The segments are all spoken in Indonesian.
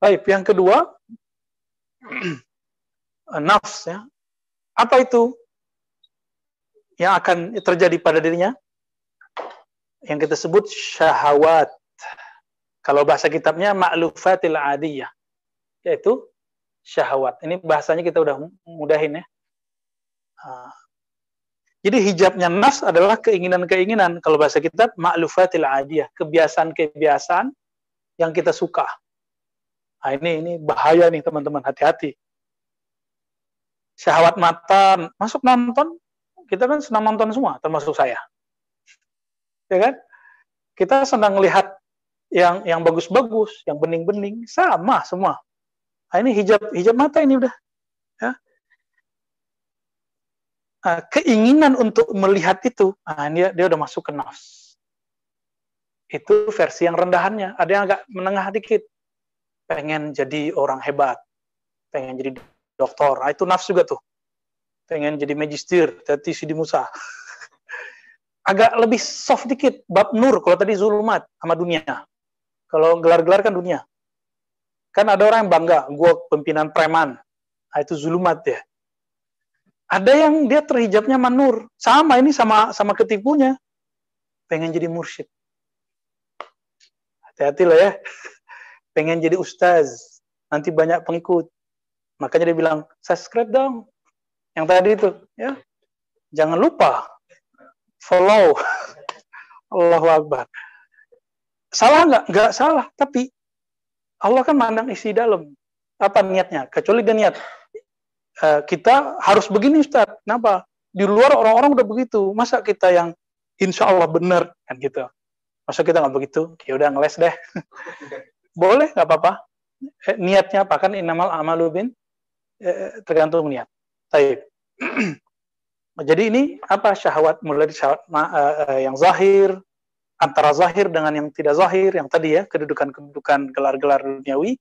Baik, yang kedua, nafs ya. Apa itu yang akan terjadi pada dirinya? Yang kita sebut syahwat. Kalau bahasa kitabnya ma'lufatil adiyah, yaitu syahwat. Ini bahasanya kita udah mudahin ya. Jadi hijabnya nafs adalah keinginan-keinginan. Kalau bahasa kitab ma'lufatil adiyah, kebiasaan-kebiasaan yang kita suka. Nah, ini bahaya nih teman-teman, hati-hati. Syahwat mata, masuk nonton, kita kan senang nonton semua, termasuk saya. Ya kan? Kita senang lihat yang bagus-bagus, yang bening-bening, sama semua. Nah, ini hijab mata ini udah. Ya. Nah, keinginan untuk melihat itu, nah, dia udah masuk ke nafs. Itu versi yang rendahannya. Ada yang agak menengah dikit. Pengen jadi orang hebat, pengen jadi dokter. Nah, itu nafs juga tuh. Pengen jadi magister, jadi Sidi Musa. Agak lebih soft dikit, bab nur. Kalau tadi zulumat sama dunia. Kalau gelar-gelar kan dunia. Kan ada orang yang bangga, gue pimpinan preman. Nah, itu zulumat ya. Ada yang dia terhijabnya manur. Sama ini sama ketipunya. Pengen jadi mursyid. Hati-hati lah ya. Pengen jadi ustaz. Nanti banyak pengikut. Makanya dia bilang, subscribe dong. Yang tadi itu. Ya. Jangan lupa. Follow. Allahu Akbar. Salah nggak? Nggak salah. Tapi Allah kan mandang isi dalam. Apa niatnya? Kecuali dia niat. Kita harus begini Ustaz. Kenapa? Di luar orang-orang udah begitu. Masa kita yang insya Allah benar kan gitu. Masa kita nggak begitu? Ya udah ngeles deh. Boleh nggak apa-apa. Niatnya apa kan? Innamal a'malu bin tergantung niat. Baik. Jadi ini apa syahwat mulai dari syahwat yang zahir, antara zahir dengan yang tidak zahir, yang tadi ya kedudukan-kedudukan gelar-gelar duniawi,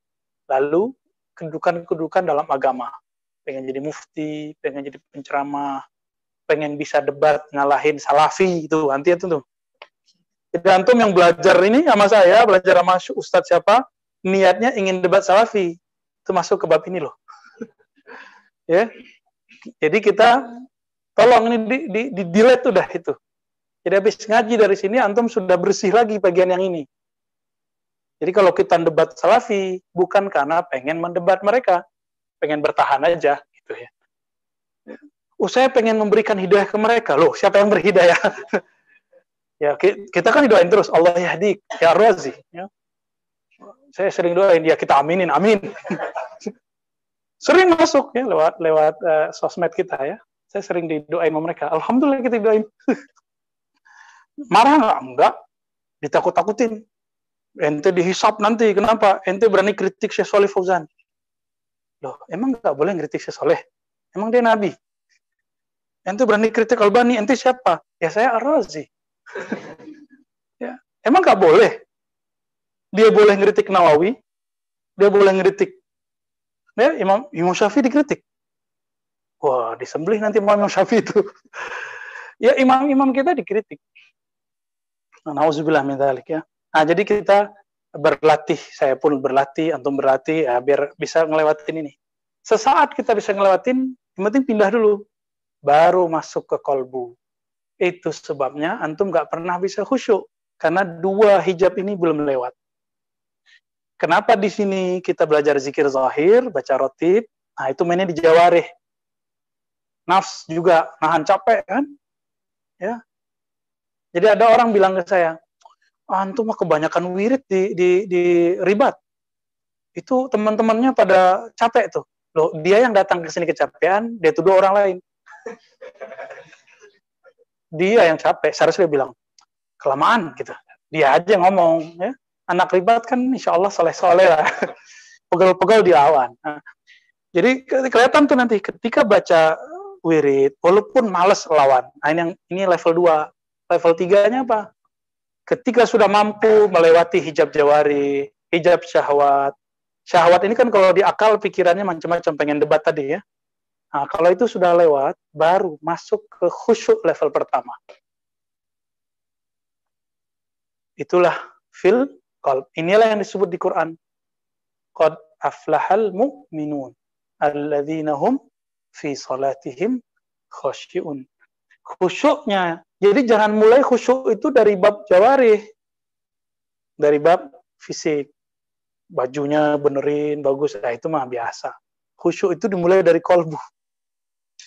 lalu kedudukan-kedudukan dalam agama. Pengen jadi mufti, pengen jadi penceramah, pengen bisa debat ngalahin salafi itu nanti itu tuh. Jadi antum yang belajar ini sama saya, belajar sama ustadz siapa, niatnya ingin debat salafi, itu masuk ke bab ini loh. Ya. Jadi kita tolong ini di delete udah itu. Jadi habis ngaji dari sini antum sudah bersih lagi bagian yang ini. Jadi kalau kita debat salafi bukan karena pengen mendebat mereka, pengen bertahan aja gitu ya. Saya pengen memberikan hidayah ke mereka. Loh, siapa yang berhidayah? Ya, kita kan doain terus Allah yahdik, ya Razi, ya. Saya sering doain dia, kita aminin, amin. Sering masuk ya lewat sosmed kita ya. Saya sering didoain sama mereka. Alhamdulillah kita didoain. Marah nggak? Enggak. Ditakut-takutin. Ente dihisap nanti. Kenapa? Ente berani kritik Syekh Shalih Fauzan. Loh, emang nggak boleh kritik Syekh Shalih? Emang dia nabi? Ente berani kritik Albani, ente siapa? Ya saya Ar-Razi. Ya, emang nggak boleh? Dia boleh ngeritik Nawawi, dia boleh ngeritik ya, Imam Syafi'i dikritik. Wah, disembelih nanti Imam Syafi'i itu. Ya, imam-imam kita dikritik. Nauzubillah min dzalik ya. Nah, jadi kita berlatih, saya pun berlatih, antum berlatih ya, biar bisa ngelewatin ini. Sesaat kita bisa ngelewatin, yang penting pindah dulu. Baru masuk ke kolbu. Itu sebabnya antum nggak pernah bisa khusyuk. Karena dua hijab ini belum lewat. Kenapa di sini kita belajar zikir zahir, baca rotib, nah itu mainnya di jawarih. Nafs juga, nahan capek kan? Ya. Jadi ada orang bilang ke saya, antum mah kebanyakan wirid di ribat. Itu teman-temannya pada capek tuh. Loh, dia yang datang ke sini kecapean, dia tuduh orang lain. Dia yang capek, seharusnya dia bilang, kelamaan gitu. Dia aja ngomong, ya. Anak ribat kan insya Allah soleh-soleh lah. Pegel-pegel di awan. Nah, jadi kelihatan tuh nanti ketika baca wirid, walaupun males lawan. Nah, ini level 2. Level 3-nya apa? Ketika sudah mampu melewati hijab jawari, hijab syahwat. Syahwat ini kan kalau di akal pikirannya macam-macam, pengen debat tadi ya. Nah, kalau itu sudah lewat, baru masuk ke khusyuk level pertama. Itulah fil qalb. Inilah yang disebut di Quran. Qad aflahal mu'minun alladzina hum fi salatihim khasyi'un. Khusyuknya. Jadi jangan mulai khusyuk itu dari bab jawarih. Dari bab fisik. Bajunya benerin, bagus. Nah, itu mah biasa. Khusyuk itu dimulai dari kolbu.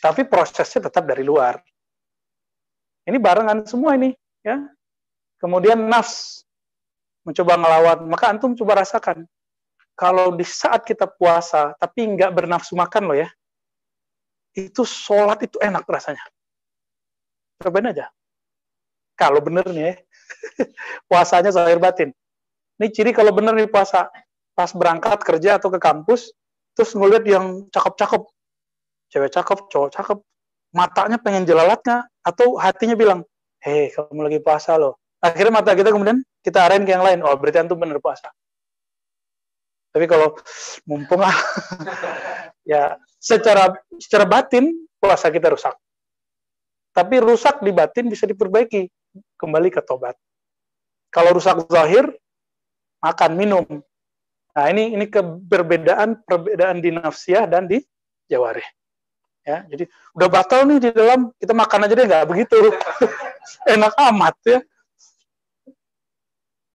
Tapi prosesnya tetap dari luar. Ini barengan semua ini. Ya. Kemudian nafs. Mencoba ngelawan. Maka antum coba rasakan. Kalau di saat kita puasa, tapi nggak bernafsu makan loh ya. Itu sholat itu enak rasanya. Cobain aja. Kalau bener nih ya. Puasanya zahir batin. Ini ciri kalau bener nih puasa. Pas berangkat kerja atau ke kampus, terus ngeliat yang cakep-cakep. Cewek cakep, cowok cakep. Matanya pengen jelalatnya, atau hatinya bilang, hei, kamu lagi puasa loh. Akhirnya mata kita kemudian kita arahin ke yang lain. Oh, berarti antum bener puasa. Tapi kalau mumpung lah, ya secara batin, puasa kita rusak. Tapi rusak di batin bisa diperbaiki. Kembali ke tobat. Kalau rusak zahir, makan, minum. Nah, ini perbedaan di nafsiyah dan di jawarih. Ya, jadi udah batal nih di dalam, kita makan aja deh, nggak begitu. Enak amat ya.